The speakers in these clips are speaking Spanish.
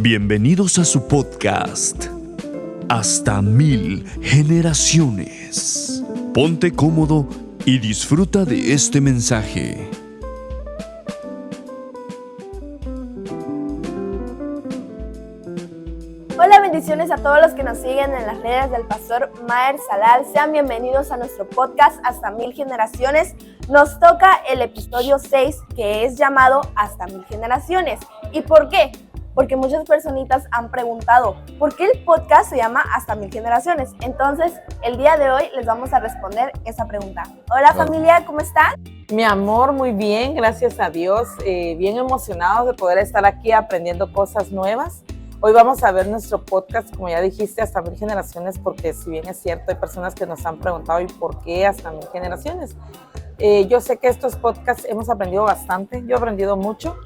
Bienvenidos a su podcast, Hasta 1000 Generaciones. Ponte cómodo y disfruta de este mensaje. Hola, bendiciones a todos los que nos siguen en las redes del Pastor Maher Salal. Sean bienvenidos a nuestro podcast Hasta 1000 Generaciones. Nos toca el episodio 6, que es llamado Hasta 1000 Generaciones. ¿Y por qué? Porque muchas personitas han preguntado, ¿por qué el podcast se llama Hasta 1000 Generaciones? Entonces, el día de hoy les vamos a responder esa pregunta. Hola familia, ¿cómo están? Mi amor, muy bien, gracias a Dios. Bien emocionados de poder estar aquí aprendiendo cosas nuevas. Hoy vamos a ver nuestro podcast, como ya dijiste, Hasta 1000 Generaciones, porque si bien es cierto, hay personas que nos han preguntado ¿y por qué Hasta 1000 Generaciones? Yo sé que estos podcasts hemos aprendido bastante, yo he aprendido mucho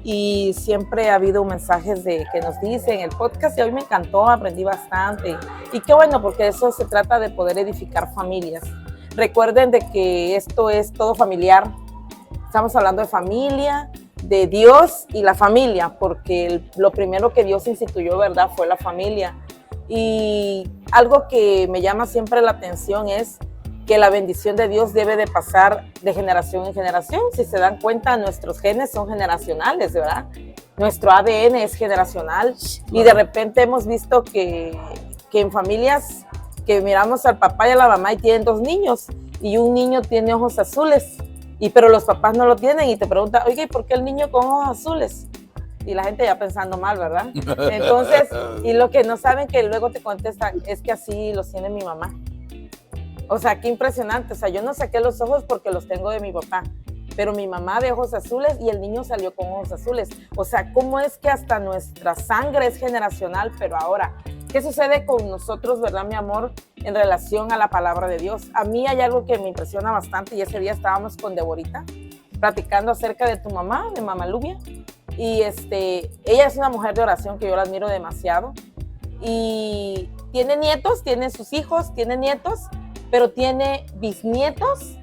y siempre ha habido mensajes que nos dicen el podcast y hoy me encantó, aprendí bastante y qué bueno, porque de eso se trata, de poder edificar familias. Recuerden de que esto es todo familiar, estamos hablando de familia, de Dios y la familia, porque lo primero que Dios instituyó, ¿verdad?, fue la familia. Y algo que me llama siempre la atención es que la bendición de Dios debe de pasar de generación en generación. Si se dan cuenta, nuestros genes son generacionales, ¿verdad? Nuestro ADN es generacional y de repente hemos visto que en familias que miramos al papá y a la mamá y tienen 2 niños y un niño tiene ojos azules. Pero los papás no lo tienen y te preguntan, oye, ¿por qué el niño con ojos azules? Y la gente ya pensando mal, ¿verdad? Entonces, y lo que no saben que luego te contestan es que así los tiene mi mamá. O sea, qué impresionante. O sea, yo no saqué los ojos porque los tengo de mi papá, pero mi mamá de ojos azules y el niño salió con ojos azules. O sea, ¿cómo es que hasta nuestra sangre es generacional? Pero ahora, ¿qué sucede con nosotros, verdad, mi amor, en relación a la palabra de Dios? A mí hay algo que me impresiona bastante y ese día estábamos con Deborita platicando acerca de tu mamá, de Mamá Lubia. Y ella es una mujer de oración que yo la admiro demasiado. Y tiene nietos, tiene sus hijos, tiene nietos, pero tiene bisnietos,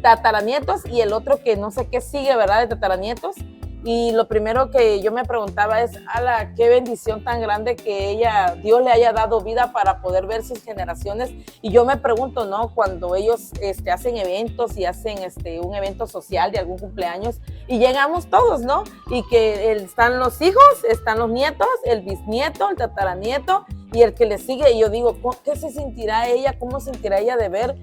tataranietos y el otro que no sé qué sigue, ¿verdad?, de tataranietos. Y lo primero que yo me preguntaba es, ala, qué bendición tan grande que Dios le haya dado vida para poder ver sus generaciones. Y yo me pregunto, ¿no?, cuando ellos hacen eventos y hacen un evento social de algún cumpleaños y llegamos todos, ¿no? Y que están los hijos, están los nietos, el bisnieto, el tataranieto y el que le sigue. Y yo digo, ¿qué se sentirá ella? ¿Cómo sentirá ella de ver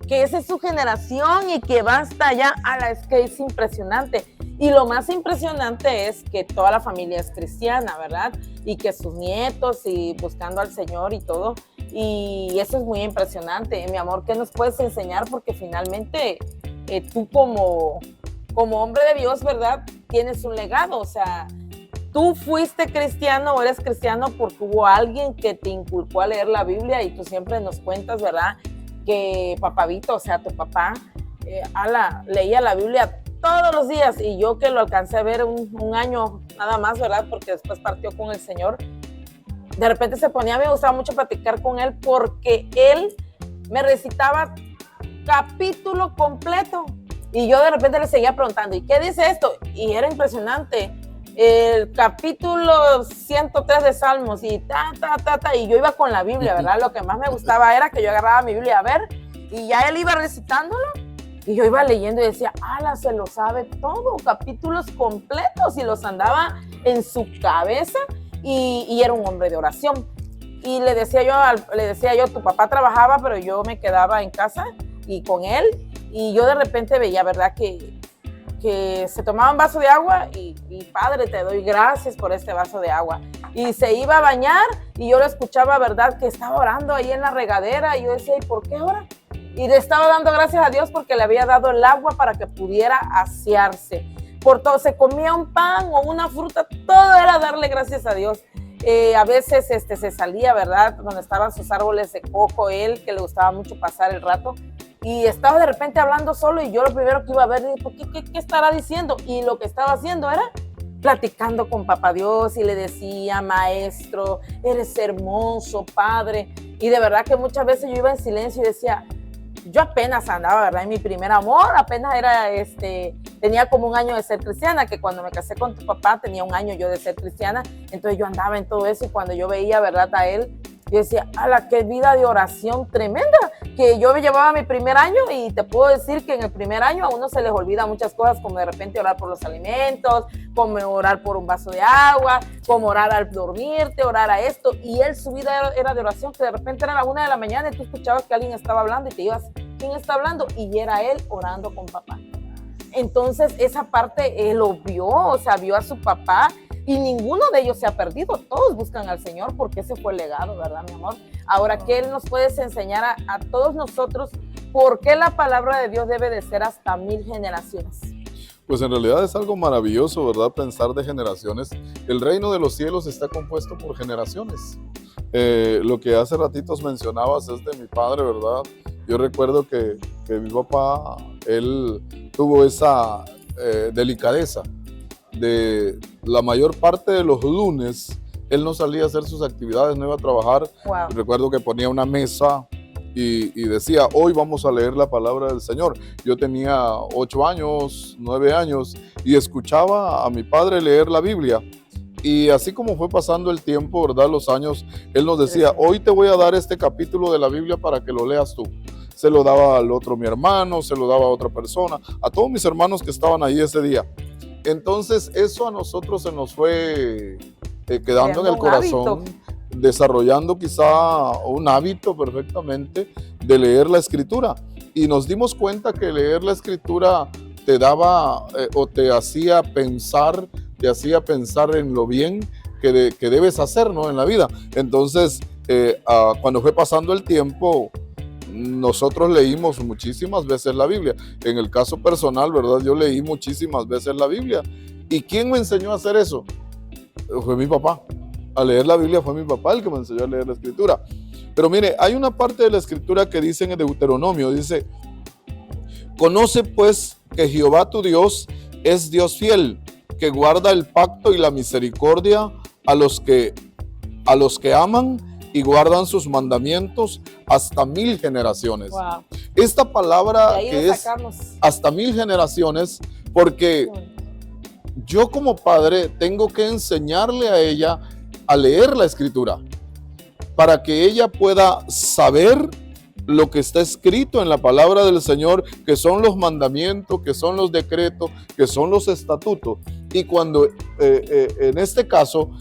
que esa es su generación y que va hasta allá? Ala, es que es impresionante. Y lo más impresionante es que toda la familia es cristiana, ¿verdad? Y que sus nietos y buscando al Señor y todo. Y eso es muy impresionante. Mi amor, ¿qué nos puedes enseñar? Porque finalmente tú como hombre de Dios, ¿verdad?, tienes un legado. O sea, tú fuiste cristiano o eres cristiano porque hubo alguien que te inculcó a leer la Biblia y tú siempre nos cuentas, ¿verdad?, que papabito, o sea, tu papá, leía la Biblia todos los días y yo que lo alcancé a ver un año nada más, ¿verdad?, porque después partió con el Señor. De repente se ponía, me gustaba mucho platicar con él porque él me recitaba capítulo completo y yo de repente le seguía preguntando, ¿y qué dice esto? Y era impresionante. El capítulo 103 de Salmos y y yo iba con la Biblia, ¿verdad? Lo que más me gustaba era que yo agarraba mi Biblia a ver y ya él iba recitándolo y yo iba leyendo y decía, ala, se lo sabe todo, capítulos completos y los andaba en su cabeza y era un hombre de oración. Y le decía yo, tu papá trabajaba, pero yo me quedaba en casa y con él y yo de repente veía, ¿verdad?, que se tomaba un vaso de agua y Padre, te doy gracias por este vaso de agua. Y se iba a bañar y yo lo escuchaba, ¿verdad?, que estaba orando ahí en la regadera y yo decía, ¿y por qué ora? Y le estaba dando gracias a Dios porque le había dado el agua para que pudiera asearse. Por todo, se comía un pan o una fruta, todo era darle gracias a Dios. A veces se salía, ¿verdad?, donde estaban sus árboles de coco, él, que le gustaba mucho pasar el rato. Y estaba de repente hablando solo y yo lo primero que iba a ver, dije, ¿qué estará diciendo? Y lo que estaba haciendo era platicando con Papá Dios y le decía, maestro, eres hermoso, Padre. Y de verdad que muchas veces yo iba en silencio y decía, yo apenas andaba, ¿verdad? En mi primer amor, apenas tenía como un año de ser cristiana, que cuando me casé con tu papá tenía un año yo de ser cristiana, entonces yo andaba en todo eso y cuando yo veía, ¿verdad? A él, yo decía, ¡ala, qué vida de oración tremenda! Que yo me llevaba mi primer año y te puedo decir que en el primer año a uno se les olvida muchas cosas, como de repente orar por los alimentos, como orar por un vaso de agua, como orar al dormirte, orar a esto. Y él, su vida era de oración, que de repente era la 1 de la mañana y tú escuchabas que alguien estaba hablando y te ibas, ¿quién está hablando? Y era él orando con papá. Entonces esa parte él lo vio, o sea, vio a su papá. Y ninguno de ellos se ha perdido, todos buscan al Señor porque ese fue el legado, ¿verdad, mi amor? Ahora, ¿qué Él nos puedes enseñar a todos nosotros por qué la palabra de Dios debe de ser hasta 1000 generaciones? Pues en realidad es algo maravilloso, ¿verdad? Pensar de generaciones. El reino de los cielos está compuesto por generaciones. Lo que hace ratitos mencionabas es de mi padre, ¿verdad? Yo recuerdo que mi papá, él tuvo esa delicadeza de la mayor parte de los lunes, él no salía a hacer sus actividades, no iba a trabajar. Wow. Recuerdo que ponía una mesa y decía, hoy vamos a leer la palabra del Señor. Yo tenía 8 años, 9 años y escuchaba a mi padre leer la Biblia. Y así como fue pasando el tiempo, ¿verdad? Los años, él nos decía, hoy te voy a dar este capítulo de la Biblia para que lo leas tú. Se lo daba al otro mi hermano, se lo daba a otra persona, a todos mis hermanos que estaban ahí ese día. Entonces eso a nosotros se nos fue quedando en el corazón, desarrollando quizá un hábito perfectamente de leer la Escritura. Y nos dimos cuenta que leer la Escritura te daba o te hacía pensar en lo bien que debes hacer, ¿no? En la vida. Entonces, cuando fue pasando el tiempo, nosotros leímos muchísimas veces la Biblia. En el caso personal, ¿verdad? Yo leí muchísimas veces la Biblia. ¿Y quién me enseñó a hacer eso? Fue mi papá. A leer la Biblia fue mi papá el que me enseñó a leer la Escritura. Pero mire, hay una parte de la Escritura que dice en Deuteronomio, dice, conoce pues que Jehová tu Dios es Dios fiel, que guarda el pacto y la misericordia a los que aman y guardan sus mandamientos hasta 1000 generaciones. Wow. Esta palabra que es hasta 1000 generaciones, porque yo como padre tengo que enseñarle a ella a leer la Escritura para que ella pueda saber lo que está escrito en la palabra del Señor, que son los mandamientos, que son los decretos, que son los estatutos. Y cuando en este caso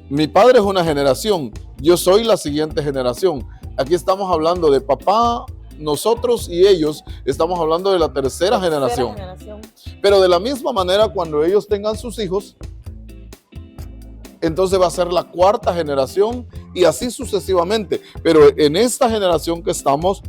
mi padre es una generación, yo soy la siguiente generación. Aquí estamos hablando de papá, nosotros y ellos, estamos hablando de la tercera generación. Pero de la misma manera, cuando ellos tengan sus hijos, entonces va a ser la 4ª generación y así sucesivamente. Pero en esta generación que estamos,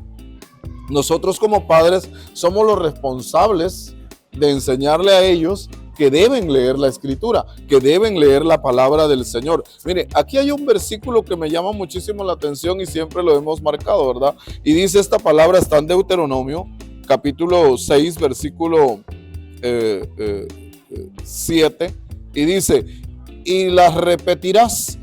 nosotros como padres somos los responsables de enseñarle a ellos que deben leer la Escritura, que deben leer la palabra del Señor. Mire, aquí hay un versículo que me llama muchísimo la atención y siempre lo hemos marcado, ¿verdad? Y dice esta palabra, está en Deuteronomio, capítulo 6, versículo 7, y dice, y las repetirás.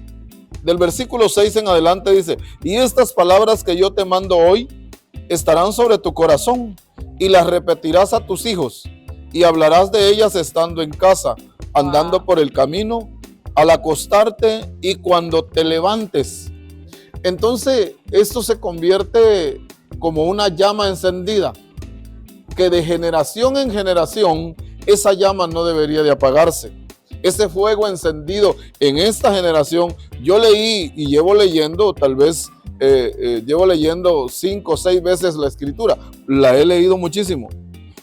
Del versículo 6 en adelante dice, y estas palabras que yo te mando hoy estarán sobre tu corazón, y las repetirás a tus hijos, y hablarás de ellas estando en casa, andando por el camino, al acostarte y cuando te levantes. Entonces, esto se convierte como una llama encendida, que de generación en generación, esa llama no debería de apagarse. Ese fuego encendido en esta generación, yo leí y llevo leyendo, tal vez llevo leyendo 5 o 6 veces la Escritura. La he leído muchísimo.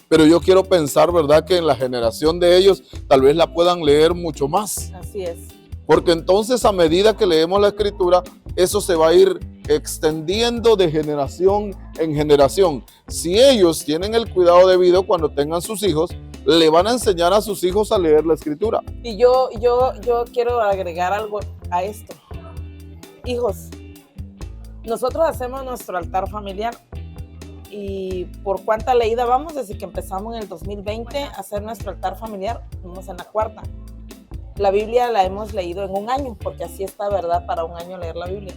Pero yo quiero pensar, ¿verdad?, que en la generación de ellos tal vez la puedan leer mucho más. Así es. Porque entonces a medida que leemos la Escritura, eso se va a ir extendiendo de generación en generación. Si ellos tienen el cuidado debido cuando tengan sus hijos, le van a enseñar a sus hijos a leer la Escritura. Y yo quiero agregar algo a esto. Hijos, nosotros hacemos nuestro altar familiar. Y por cuánta leída vamos, desde que empezamos en el 2020 a hacer nuestro altar familiar, vamos en la 4ª. La Biblia la hemos leído en un año, porque así está, ¿verdad? Para un año leer la Biblia.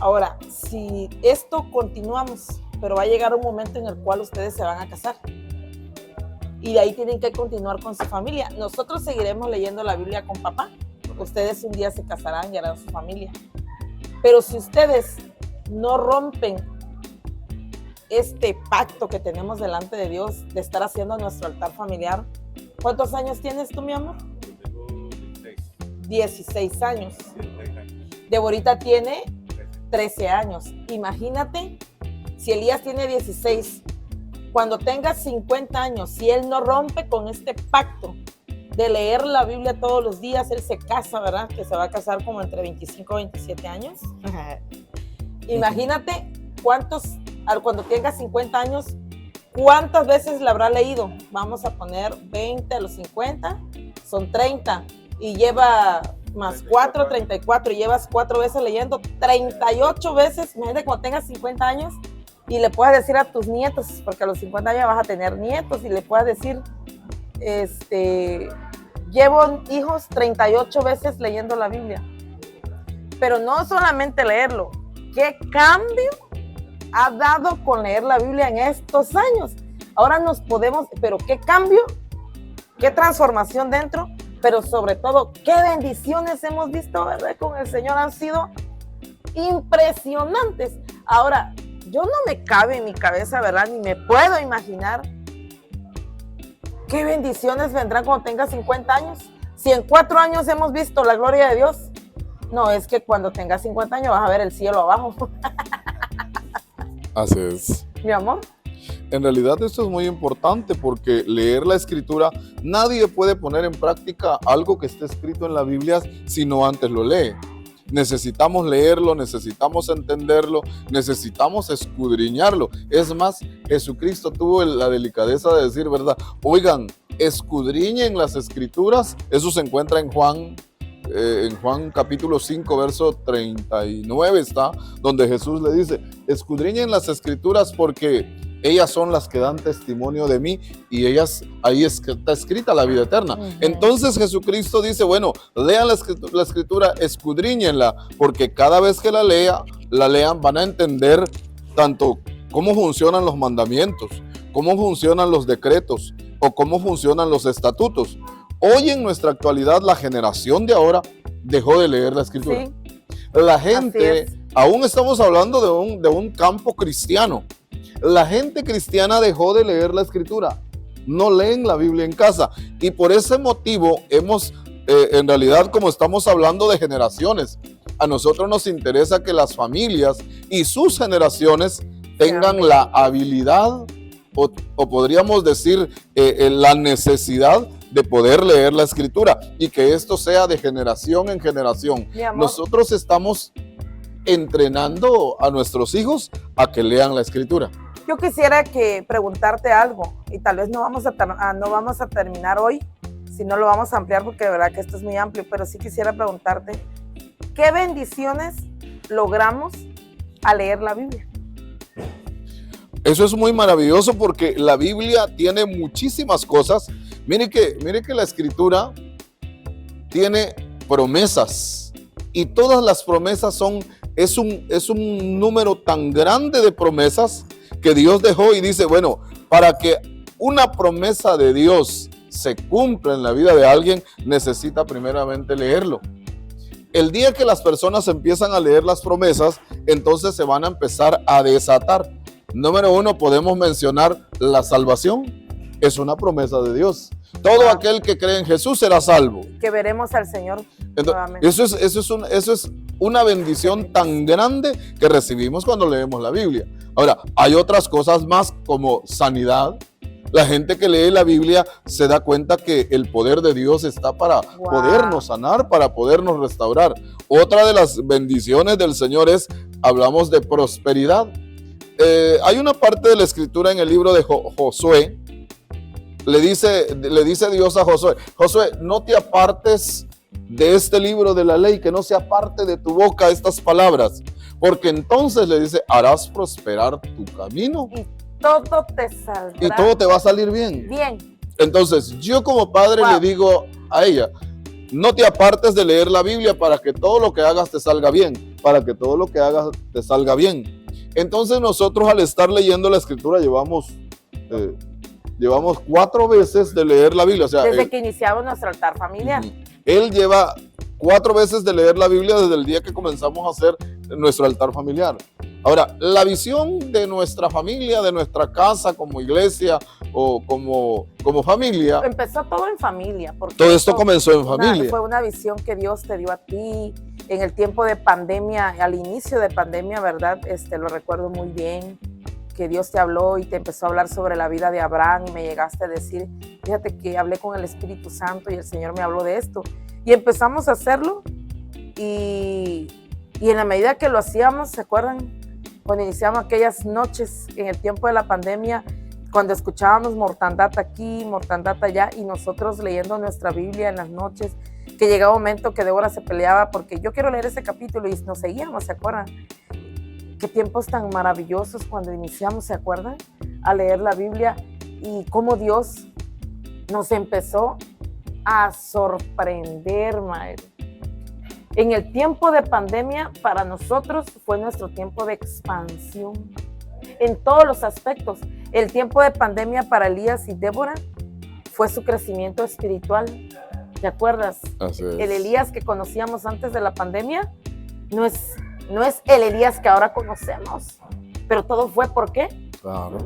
Ahora, si esto continuamos, pero va a llegar un momento en el cual ustedes se van a casar. Y de ahí tienen que continuar con su familia. Nosotros seguiremos leyendo la Biblia con papá. Ustedes un día se casarán y harán su familia. Pero si ustedes no rompen este pacto que tenemos delante de Dios de estar haciendo nuestro altar familiar, ¿cuántos años tienes tú, mi amor? Tengo 16 años. Deborita tiene 13 años. Imagínate, si Elías tiene 16, cuando tenga 50 años, si él no rompe con este pacto de leer la Biblia todos los días, él se casa, ¿verdad? Que se va a casar como entre 25 y 27 años. Imagínate cuando tenga 50 años, ¿cuántas veces la habrá leído? Vamos a poner 20 a los 50, son 30, y lleva más 4, 34, y llevas 4 veces leyendo, 38 veces. Imagínate cuando tengas 50 años y le puedas decir a tus nietos, porque a los 50 años vas a tener nietos, y le puedas decir, llevo hijos 38 veces leyendo la Biblia. Pero no solamente leerlo, ¿qué cambio ha dado con leer la Biblia en estos años? Ahora pero qué cambio, qué transformación dentro, pero sobre todo, qué bendiciones hemos visto, ¿verdad? Con el Señor han sido impresionantes. Ahora, yo no me cabe en mi cabeza, ¿verdad? Ni me puedo imaginar qué bendiciones vendrán cuando tenga 50 años. Si en 4 años hemos visto la gloria de Dios, no, es que cuando tengas 50 años vas a ver el cielo abajo. Así es. Mi amor. En realidad esto es muy importante porque leer la Escritura, nadie puede poner en práctica algo que esté escrito en la Biblia si no antes lo lee. Necesitamos leerlo, necesitamos entenderlo, necesitamos escudriñarlo. Es más, Jesucristo tuvo la delicadeza de decir, ¿verdad? Oigan, escudriñen las Escrituras. Eso se encuentra en Juan capítulo 5, verso 39 está, donde Jesús le dice, escudriñen las Escrituras porque ellas son las que dan testimonio de mí y ahí está escrita la vida eterna. Uh-huh. Entonces Jesucristo dice, bueno, lean la escritura, escudriñenla, porque cada vez que la lean, van a entender tanto cómo funcionan los mandamientos, cómo funcionan los decretos o cómo funcionan los estatutos. Hoy en nuestra actualidad, la generación de ahora dejó de leer la escritura. Sí. La gente, aún estamos hablando de un campo cristiano. La gente cristiana dejó de leer la escritura, no leen la Biblia en casa, y por ese motivo en realidad, como estamos hablando de generaciones, a nosotros nos interesa que las familias y sus generaciones tengan la habilidad o podríamos decir la necesidad de poder leer la escritura y que esto sea de generación en generación. Nosotros estamos entrenando a nuestros hijos a que lean la escritura. Yo quisiera preguntarte algo, y tal vez no vamos a terminar hoy, si no lo vamos a ampliar porque de verdad que esto es muy amplio, pero sí quisiera preguntarte, ¿qué bendiciones logramos al leer la Biblia? Eso es muy maravilloso porque la Biblia tiene muchísimas cosas. Mire que la escritura tiene promesas y todas las promesas es un número tan grande de promesas que Dios dejó y dice, bueno, para que una promesa de Dios se cumpla en la vida de alguien, necesita primeramente leerlo. El día que las personas empiezan a leer las promesas, entonces se van a empezar a desatar. Número 1, podemos mencionar la salvación. Es una promesa de Dios. Todo aquel que cree en Jesús será salvo. Que veremos al Señor nuevamente. Eso es una bendición tan grande que recibimos cuando leemos la Biblia. Ahora, hay otras cosas más como sanidad. La gente que lee la Biblia se da cuenta que el poder de Dios está para podernos sanar, para podernos restaurar. Otra de las bendiciones del Señor hablamos de prosperidad. Hay una parte de la escritura en el libro de Josué. Le dice Dios a Josué, Josué, no te apartes de este libro de la ley, que no se aparte de tu boca estas palabras, porque entonces le dice, harás prosperar tu camino. Y todo te saldrá. Y todo te va a salir bien. Bien. Entonces, yo como padre le digo a ella, no te apartes de leer la Biblia para que todo lo que hagas te salga bien, para que todo lo que hagas te salga bien. Entonces nosotros al estar leyendo la escritura llevamos 4 veces de leer la Biblia. O sea, Desde que iniciamos nuestro altar familiar. Él lleva 4 veces de leer la Biblia desde el día que comenzamos a hacer nuestro altar familiar. Ahora, la visión de nuestra familia, de nuestra casa como iglesia o como familia. Empezó todo en familia. Porque Todo esto comenzó en familia. Fue una visión que Dios te dio a ti en el tiempo de pandemia, al inicio de pandemia, ¿verdad? Lo recuerdo muy bien, que Dios te habló y te empezó a hablar sobre la vida de Abraham y me llegaste a decir, fíjate que hablé con el Espíritu Santo y el Señor me habló de esto. Y empezamos a hacerlo y en la medida que lo hacíamos, ¿se acuerdan? Cuando iniciamos aquellas noches en el tiempo de la pandemia, cuando escuchábamos mortandad aquí, mortandad allá, y nosotros leyendo nuestra Biblia en las noches, que llegaba un momento que Débora se peleaba porque yo quiero leer ese capítulo y nos seguíamos, ¿se acuerdan? Qué tiempos tan maravillosos cuando iniciamos, ¿se acuerdan? A leer la Biblia y cómo Dios nos empezó a sorprender, madre. En el tiempo de pandemia, para nosotros fue nuestro tiempo de expansión en todos los aspectos. El tiempo de pandemia para Elías y Débora fue su crecimiento espiritual. ¿Te acuerdas? Así es. El Elías que conocíamos antes de la pandemia no es el Elías que ahora conocemos. Pero todo fue ¿por qué? Claro.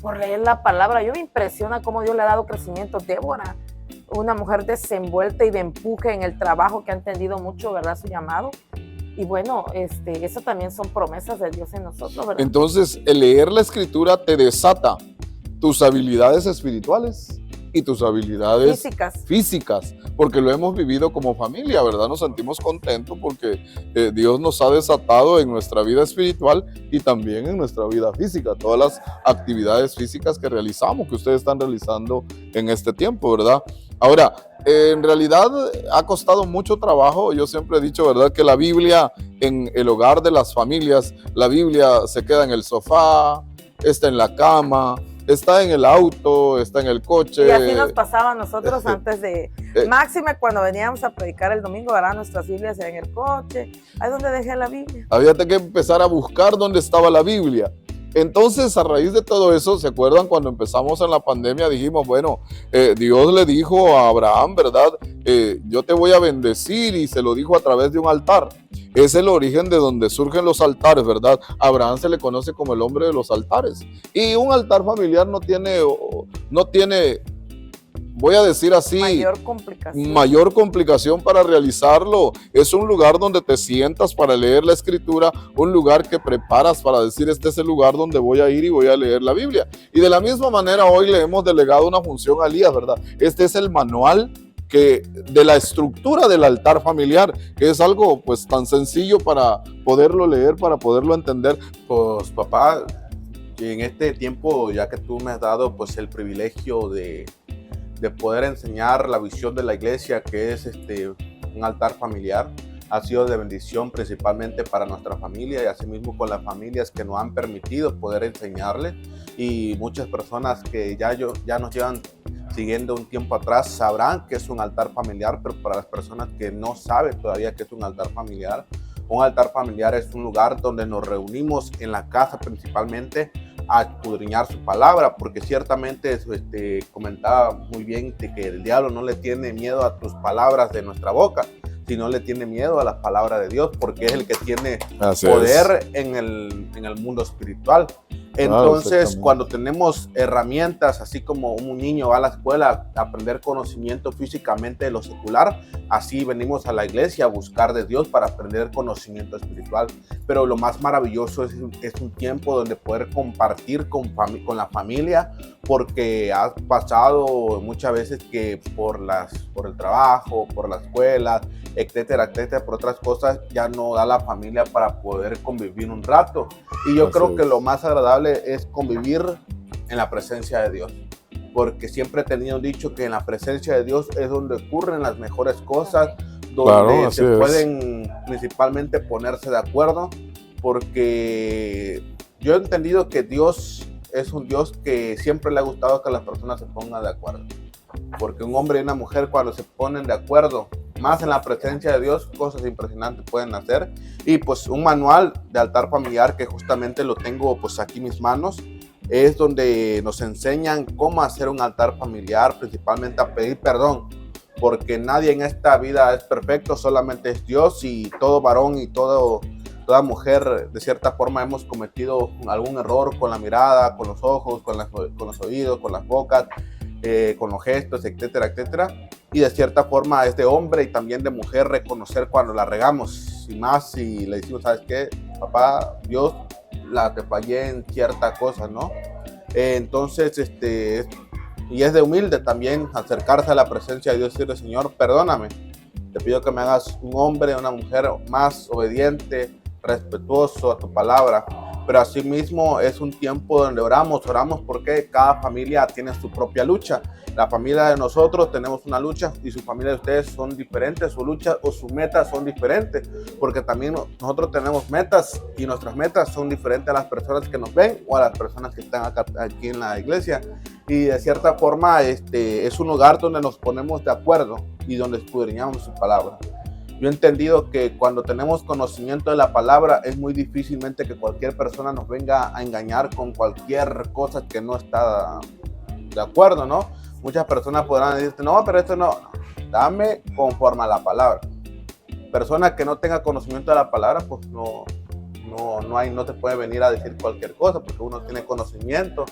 Por leer la palabra. Yo me impresiona cómo Dios le ha dado crecimiento. Débora, una mujer desenvuelta y de empuje en el trabajo que ha entendido mucho, ¿verdad? Su llamado. Y bueno, eso también son promesas de Dios en nosotros, ¿verdad? Entonces, el leer la escritura te desata tus habilidades espirituales y tus habilidades físicas, porque lo hemos vivido como familia, ¿verdad? Nos sentimos contentos porque Dios nos ha desatado en nuestra vida espiritual y también en nuestra vida física, todas las actividades físicas que realizamos, que ustedes están realizando en este tiempo, ¿verdad? Ahora, en realidad ha costado mucho trabajo. Yo siempre he dicho, ¿verdad?, que la Biblia en el hogar de las familias, la Biblia se queda en el sofá, está en la cama, está en el auto, está en el coche. Y así nos pasaba a nosotros antes de... Máxime cuando veníamos a predicar el domingo, ¿verdad? Nuestras Biblias en el coche. Ahí donde dejé la Biblia. Había que empezar a buscar dónde estaba la Biblia. Entonces, a raíz de todo eso, ¿se acuerdan cuando empezamos en la pandemia? Dijimos, bueno, Dios le dijo a Abraham, ¿verdad? Yo te voy a bendecir, y se lo dijo a través de un altar. Es el origen de donde surgen los altares, ¿verdad? Abraham se le conoce como el hombre de los altares. Y un altar familiar no tiene, voy a decir así, mayor complicación para realizarlo. Es un lugar donde te sientas para leer la escritura, un lugar que preparas para decir, este es el lugar donde voy a ir y voy a leer la Biblia. Y de la misma manera hoy le hemos delegado una función a Elías, ¿verdad? Este es el manual de la estructura del altar familiar, que es algo pues tan sencillo para poderlo leer, para poderlo entender. Pues papá, en este tiempo, ya que tú me has dado pues el privilegio de poder enseñar la visión de la iglesia, que es un altar familiar, ha sido de bendición principalmente para nuestra familia y asimismo con las familias que nos han permitido poder enseñarle, y muchas personas que ya nos llevan siguiendo un tiempo atrás sabrán que es un altar familiar, pero para las personas que no saben todavía que es un altar familiar es un lugar donde nos reunimos en la casa principalmente a escudriñar su palabra, porque ciertamente comentaba muy bien de que el diablo no le tiene miedo a tus palabras de nuestra boca, sino le tiene miedo a las palabras de Dios, porque es el que tiene poder en el mundo espiritual. Entonces, cuando tenemos herramientas, así como un niño va a la escuela a aprender conocimiento físicamente de lo secular, así venimos a la iglesia a buscar de Dios para aprender conocimiento espiritual. Pero lo más maravilloso es un tiempo donde poder compartir con la familia, porque has pasado muchas veces que por el trabajo, por la escuela, etcétera, por otras cosas, ya no da la familia para poder convivir un rato. Y yo creo que lo más agradable es convivir en la presencia de Dios, porque siempre he tenido dicho que en la presencia de Dios es donde ocurren las mejores cosas, donde se pueden principalmente ponerse de acuerdo, porque yo he entendido que Dios es un Dios que siempre le ha gustado que las personas se pongan de acuerdo, porque un hombre y una mujer cuando se ponen de acuerdo más en la presencia de Dios, cosas impresionantes pueden hacer. Y pues un manual de altar familiar que justamente lo tengo pues aquí en mis manos, es donde nos enseñan cómo hacer un altar familiar, principalmente a pedir perdón, porque nadie en esta vida es perfecto, solamente es Dios, y todo varón y toda mujer de cierta forma hemos cometido algún error con la mirada, con los ojos, con los oídos, con las bocas, con los gestos, etcétera, etcétera. Y de cierta forma es de hombre y también de mujer reconocer cuando la regamos, y más si le decimos, ¿sabes qué? Papá, Dios, te fallé en cierta cosa, ¿no? Entonces, y es de humilde también acercarse a la presencia de Dios y decirle, Señor, perdóname, te pido que me hagas un hombre, una mujer más obediente, respetuoso a tu palabra. Pero asimismo es un tiempo donde oramos porque cada familia tiene su propia lucha. La familia de nosotros tenemos una lucha y su familia de ustedes son diferentes, su lucha o sus metas son diferentes, porque también nosotros tenemos metas y nuestras metas son diferentes a las personas que nos ven o a las personas que están aquí en la iglesia. Y de cierta forma es un lugar donde nos ponemos de acuerdo y donde escudriñamos su palabra. Yo he entendido que cuando tenemos conocimiento de la palabra es muy difícilmente que cualquier persona nos venga a engañar con cualquier cosa que no está de acuerdo, ¿no? Muchas personas podrán decirte, no, pero esto no, dame conforme a la palabra. Persona que no tenga conocimiento de la palabra, pues no te puede venir a decir cualquier cosa, porque uno tiene conocimiento.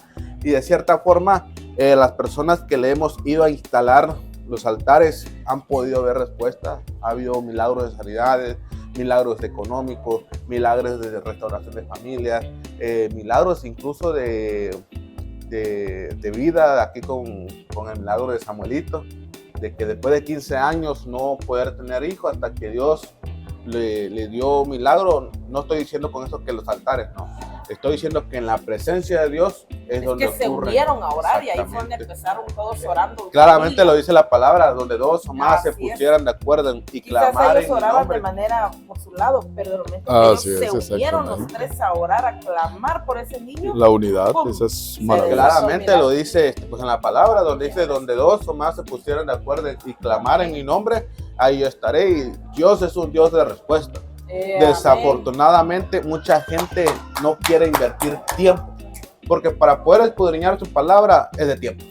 Y de cierta forma, las personas que le hemos ido a instalar los altares han podido ver respuesta. Ha habido milagros de sanidades, milagros económicos, milagros de restauración de familias, milagros incluso de vida, aquí con el milagro de Samuelito, de que después de 15 años no poder tener hijos hasta que Dios le dio milagro. No estoy diciendo con eso que los altares, no. Estoy diciendo que en la presencia de Dios es donde que se unieron a orar, y ahí fue donde empezaron todos orando. Claramente lo dice la palabra, donde dos o más se pusieran de acuerdo y clamar en ellos oraban nombre. de manera por su lado, pero de momento ellos se unieron los tres a orar, a clamar por ese niño. La unidad, ¡pum! esa es maravillosa. Claramente lo dice pues en la palabra, donde dice, donde dos o más se pusieran de acuerdo y clamar en mi nombre, ahí yo estaré. Y Dios es un Dios de respuesta. Desafortunadamente mucha gente no quiere invertir tiempo, porque para poder escudriñar su palabra es de tiempo.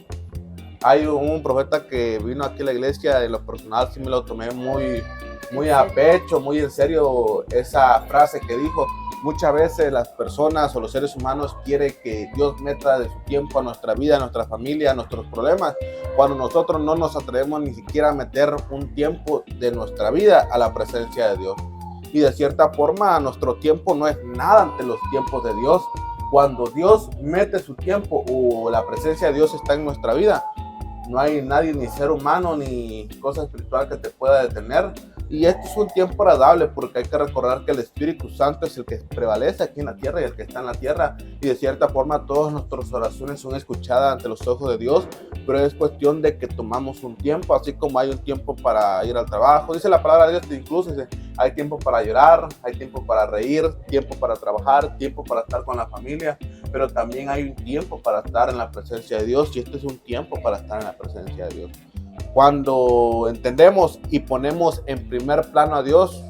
Hay un profeta que vino aquí a la iglesia, en lo personal sí me lo tomé muy a pecho, muy en serio esa frase que dijo. Muchas veces las personas o los seres humanos quieren que Dios meta de su tiempo a nuestra vida, a nuestra familia, a nuestros problemas, cuando nosotros no nos atrevemos ni siquiera a meter un tiempo de nuestra vida a la presencia de Dios. Y de cierta forma nuestro tiempo no es nada ante los tiempos de Dios. Cuando Dios mete su tiempo o la presencia de Dios está en nuestra vida, no hay nadie, ni ser humano, ni cosa espiritual que te pueda detener. Y esto es un tiempo agradable, porque hay que recordar que el Espíritu Santo es el que prevalece aquí en la tierra y el que está en la tierra. Y de cierta forma todas nuestras oraciones son escuchadas ante los ojos de Dios, pero es cuestión de que tomamos un tiempo, así como hay un tiempo para ir al trabajo. Dice la palabra de Dios, incluso dice, hay tiempo para llorar, hay tiempo para reír, tiempo para trabajar, tiempo para estar con la familia, pero también hay un tiempo para estar en la presencia de Dios, y este es un tiempo para estar en la presencia de Dios. Cuando entendemos y ponemos en primer plano a Dios,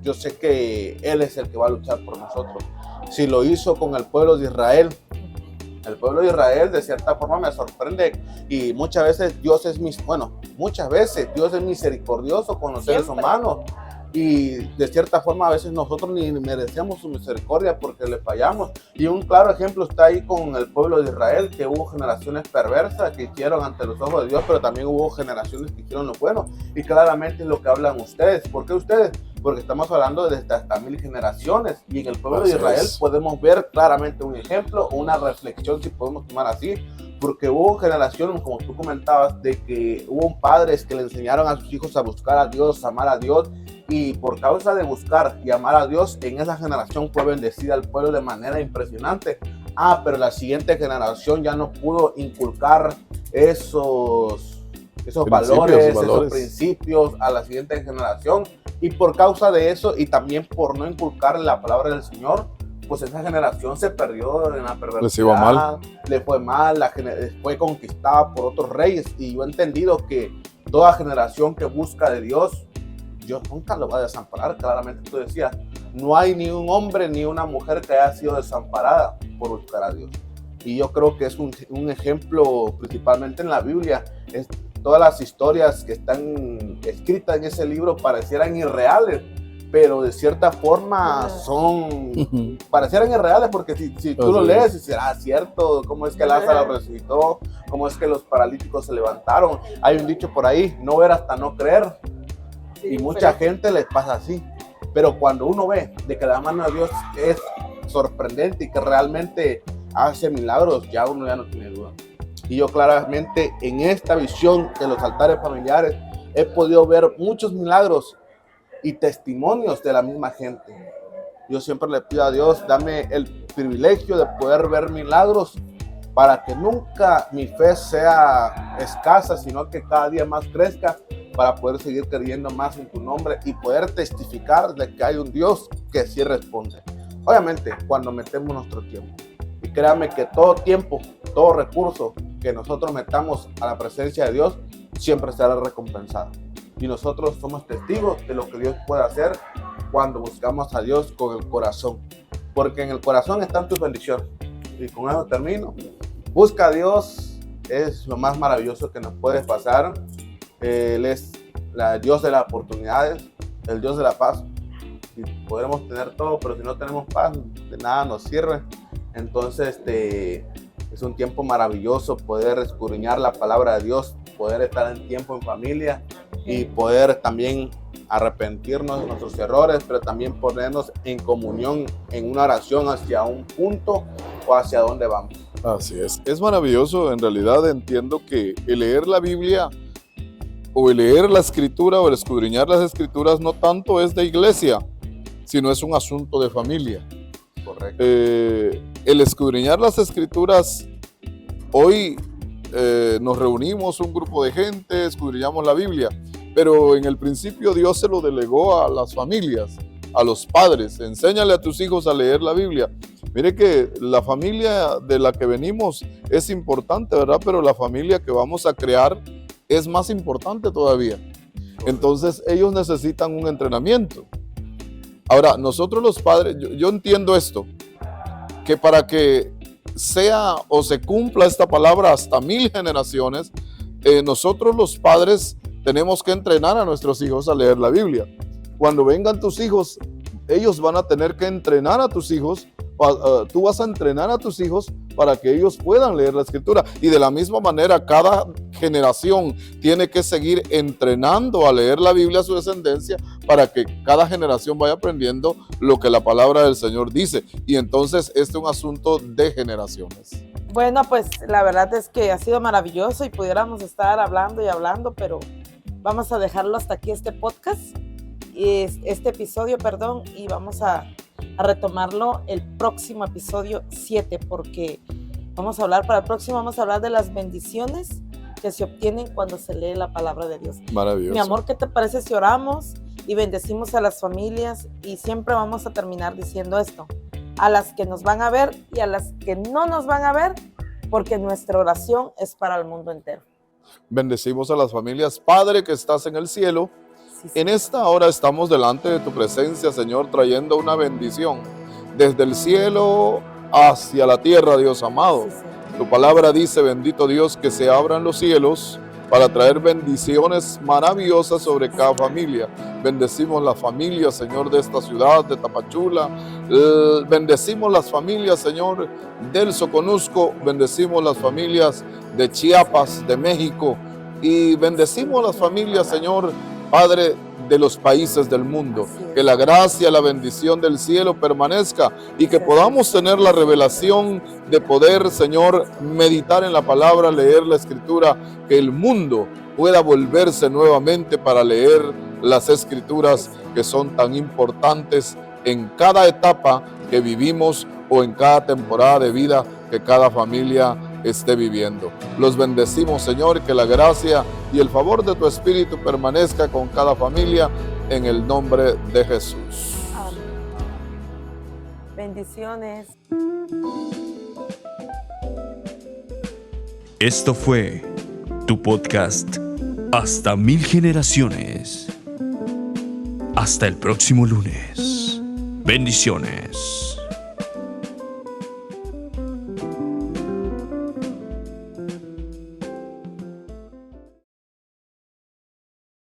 yo sé que Él es el que va a luchar por nosotros. Si lo hizo con el pueblo de Israel, el pueblo de Israel de cierta forma me sorprende, y muchas veces Dios es misericordioso con los seres humanos, y de cierta forma a veces nosotros ni merecemos su misericordia porque le fallamos. Y un claro ejemplo está ahí con el pueblo de Israel, que hubo generaciones perversas que hicieron ante los ojos de Dios, pero también hubo generaciones que hicieron lo bueno, y claramente es lo que hablan ustedes. ¿Por qué ustedes? Porque estamos hablando de hasta 1000 generaciones, y en el pueblo de Israel podemos ver claramente un ejemplo, una reflexión, si podemos tomar así, porque hubo generaciones, como tú comentabas, de que hubo padres que le enseñaron a sus hijos a buscar a Dios, a amar a Dios, y por causa de buscar y amar a Dios, en esa generación fue bendecida al pueblo de manera impresionante. Pero la siguiente generación ya no pudo inculcar esos valores, esos principios a la siguiente generación, y por causa de eso, y también por no inculcar la palabra del Señor, pues esa generación se perdió en la perversidad, le fue mal, fue conquistada por otros reyes. Y yo he entendido que toda generación que busca de Dios Dios nunca lo va a desamparar. Claramente tú decías, no hay ni un hombre ni una mujer que haya sido desamparada por buscar a Dios. Y yo creo que es un ejemplo, principalmente en la Biblia. Todas las historias que están escritas en ese libro parecieran irreales, pero de cierta forma parecieran irreales, porque si tú lo lees y será cierto, cómo es que Lázaro resucitó, cómo es que los paralíticos se levantaron. Hay un dicho por ahí, no ver hasta no creer, y mucha gente les pasa así. Pero cuando uno ve de que la mano de Dios es sorprendente y que realmente hace milagros, ya uno ya no tiene duda. Y yo claramente en esta visión de los altares familiares he podido ver muchos milagros y testimonios de la misma gente. Yo siempre le pido a Dios, dame el privilegio de poder ver milagros para que nunca mi fe sea escasa, sino que cada día más crezca, para poder seguir creyendo más en tu nombre y poder testificar de que hay un Dios que sí responde. Obviamente, cuando metemos nuestro tiempo. Y créame que todo tiempo, todo recurso que nosotros metamos a la presencia de Dios, siempre será recompensado. Y nosotros somos testigos de lo que Dios puede hacer cuando buscamos a Dios con el corazón. Porque en el corazón están tus bendiciones. Y con eso termino. Busca a Dios, es lo más maravilloso que nos puede pasar. Él es el Dios de las oportunidades, el Dios de la paz. Y podremos tener todo, pero si no tenemos paz, de nada nos sirve. Entonces, es un tiempo maravilloso poder escudriñar la palabra de Dios, poder estar en tiempo en familia y poder también arrepentirnos de nuestros errores, pero también ponernos en comunión, en una oración hacia un punto o hacia dónde vamos. Así es. Es maravilloso. En realidad entiendo que el leer la Biblia o el leer la escritura o el escudriñar las escrituras no tanto es de iglesia, sino es un asunto de familia. Correcto. El escudriñar las escrituras, hoy nos reunimos un grupo de gente, escudriñamos la Biblia, pero en el principio Dios se lo delegó a las familias, a los padres. Enséñale a tus hijos a leer la Biblia. Mire que la familia de la que venimos es importante, ¿verdad? Pero la familia que vamos a crear es más importante todavía. Entonces ellos necesitan un entrenamiento. Ahora, nosotros los padres, yo entiendo esto, que para que sea o se cumpla esta palabra hasta 1000 generaciones, nosotros los padres tenemos que entrenar a nuestros hijos a leer la Biblia. Cuando vengan tus hijos, ellos van a tener que entrenar a tus hijos, tú vas a entrenar a tus hijos para que ellos puedan leer la escritura. Y de la misma manera, cada generación tiene que seguir entrenando a leer la Biblia a su descendencia para que cada generación vaya aprendiendo lo que la palabra del Señor dice. Y entonces este es un asunto de generaciones. Bueno, pues la verdad es que ha sido maravilloso y pudiéramos estar hablando y hablando, pero vamos a dejarlo hasta aquí este episodio, y vamos a retomarlo el próximo episodio 7, porque para el próximo vamos a hablar de las bendiciones que se obtienen cuando se lee la palabra de Dios. Maravilloso. Mi amor, ¿qué te parece si oramos y bendecimos a las familias? Y siempre vamos a terminar diciendo esto: a las que nos van a ver y a las que no nos van a ver, porque nuestra oración es para el mundo entero. Bendecimos a las familias. Padre que estás en el cielo, Sí. en esta hora estamos delante de tu presencia, Señor, trayendo una bendición desde el cielo hacia la tierra, Dios amado. Sí. Tu palabra dice, bendito Dios, que se abran los cielos para traer bendiciones maravillosas sobre cada familia. Bendecimos las familias, Señor, de esta ciudad, de Tapachula. Bendecimos las familias, Señor, del Soconusco. Bendecimos las familias de Chiapas, de México. Y bendecimos las familias, Señor, Padre, de los países del mundo. Que la gracia, la bendición del cielo permanezca y que podamos tener la revelación de poder, Señor, meditar en la palabra, leer la escritura, que el mundo pueda volverse nuevamente para leer las escrituras que son tan importantes en cada etapa que vivimos o en cada temporada de vida que cada familia esté viviendo. Los bendecimos, Señor, que la gracia y el favor de tu Espíritu permanezca con cada familia en el nombre de Jesús. Amén. Bendiciones. Esto fue tu podcast Hasta 1000 generaciones. Hasta el próximo lunes. Bendiciones.